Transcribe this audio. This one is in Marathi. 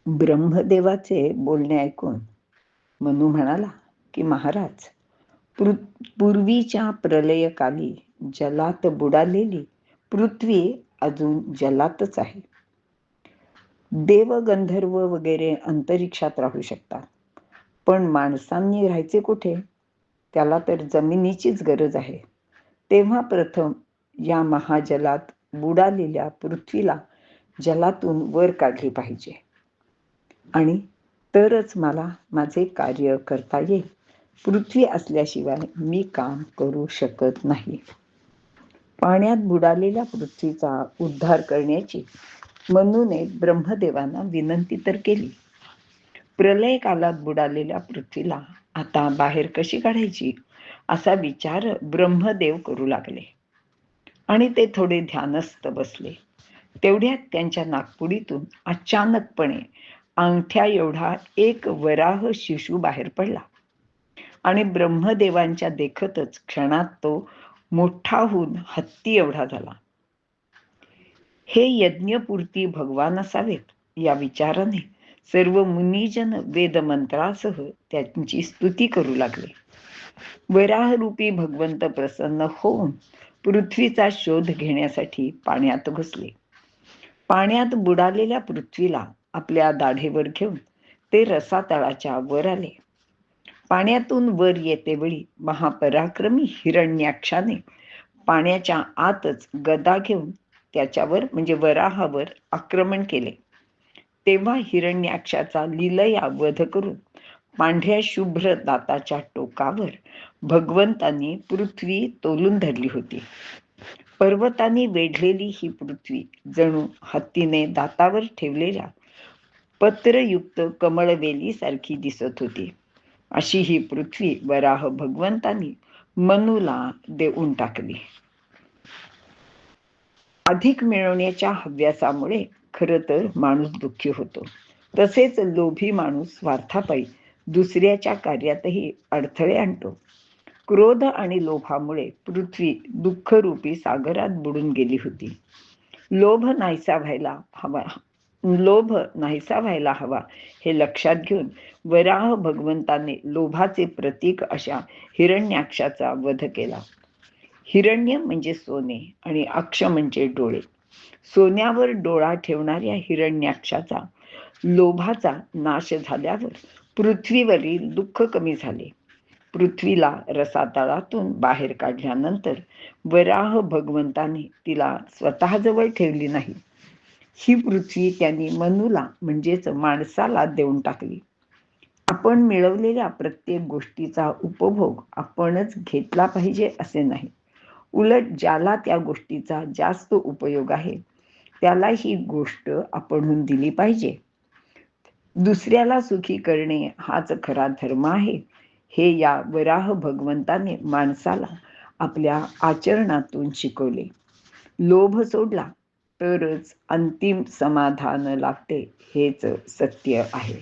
ब्रह्मदेवाचे बोलणे ऐकून मनू म्हणाला की महाराज, पूर्वीच्या प्रलयकाली जलात बुडालेली पृथ्वी अजून जलातच आहे. देव, गंधर्व वगैरे अंतरिक्षात राहू शकतात, पण माणसांनी राहायचे कुठे? त्याला तर जमिनीचीच गरज आहे. तेव्हा प्रथम या महाजलात बुडालेल्या पृथ्वीला जलातून वर काढली पाहिजे आणि तरच मला माझे कार्य करता येईल. पृथ्वी असल्याशिवाय मी काम करू शकत नाही. पाण्यात बुडालेल्या पृथ्वीचा उद्धार करण्याची मनूने ब्रह्मदेवांना विनंती तर केली. प्रलय कालात बुडालेल्या पृथ्वीला आता बाहेर कशी काढायची असा विचार ब्रह्मदेव करू लागले आणि ते थोडे ध्यानस्थ बसले. तेवढ्यात त्यांच्या नाकपुडीतून अचानकपणे अंगठ्या एवढा एक वराह शिशु बाहेर पडला आणि ब्रह्मदेवांच्या देखतच क्षणात तो मोठा होऊन हत्ती एवढा झाला. हे यज्ञपूर्ती भगवान असावेत या विचाराने सर्व मुनिजन वेदमंत्रासह त्यांची स्तुती करू लागले. वराहरूपी भगवंत प्रसन्न होऊन पृथ्वीचा शोध घेण्यासाठी पाण्यात घुसले. पाण्यात बुडालेल्या पृथ्वीला आपल्या दाढेवर घेऊन ते रसातळाच्या वर आले. पाण्यातून वर येतेवेळी महापराक्रमी हिरण्याक्षाने पाण्याच्या आतच गदा घेऊन त्याच्यावर म्हणजे वराहावर आक्रमण केले. तेव्हा हिरण्याक्षाचा लीलया वध करून पांढऱ्या शुभ्र दाताच्या टोकावर भगवंतांनी पृथ्वी तोलून धरली होती. पर्वतांनी वेढलेली ही पृथ्वी जणू हत्तीने दातावर ठेवलेल्या पत्रयुक्त कमळवेलीसारखी दिसत होती. अशी ही पृथ्वी वराह भगवंतांनी मनूला देऊन टाकली. अधिक मिळवण्याच्या हव्यासामुळे खरं तर माणूस दुःखी होतो. तसेच लोभी माणूस स्वार्थापायी दुसऱ्याच्या कार्यातही अडथळे आणतो. क्रोध आणि लोभामुळे पृथ्वी दुःखरूपी सागरात बुडून गेली होती. लोभ नाहीसा व्हायला हवा हे लक्षात घेऊन वराह भगवंताने लोभाचे प्रतीक अशा हिरण्याक्षाचा वध केला. हिरण्य म्हणजे सोने आणि अक्ष म्हणजे डोळे. सोन्यावर डोळा ठेवणाऱ्या हिरण्याक्षाचा लोभाचा नाश झाल्यावर पृथ्वीवरील दुःख कमी झाले. पृथ्वीला रसातळातून बाहेर काढल्यानंतर वराह भगवंताने तिला स्वतःजवळ ठेवली नाही. ही पृथ्वी त्यांनी मनूला म्हणजेच माणसाला देऊन टाकली. आपण मिळवलेल्या प्रत्येक गोष्टीचा उपभोग आपणच घेतला पाहिजे असे नाही. उलट ज्याला त्या गोष्टीचा जास्त उपयोग आहे त्याला ही गोष्ट आपणहून दिली पाहिजे. दुसऱ्याला सुखी करणे हाच खरा धर्म आहे हे या वराह भगवंताने माणसाला आपल्या आचरणातून शिकवले. लोभ सोडला तरच अंतिम समाधान लाभते हेच सत्य आहे.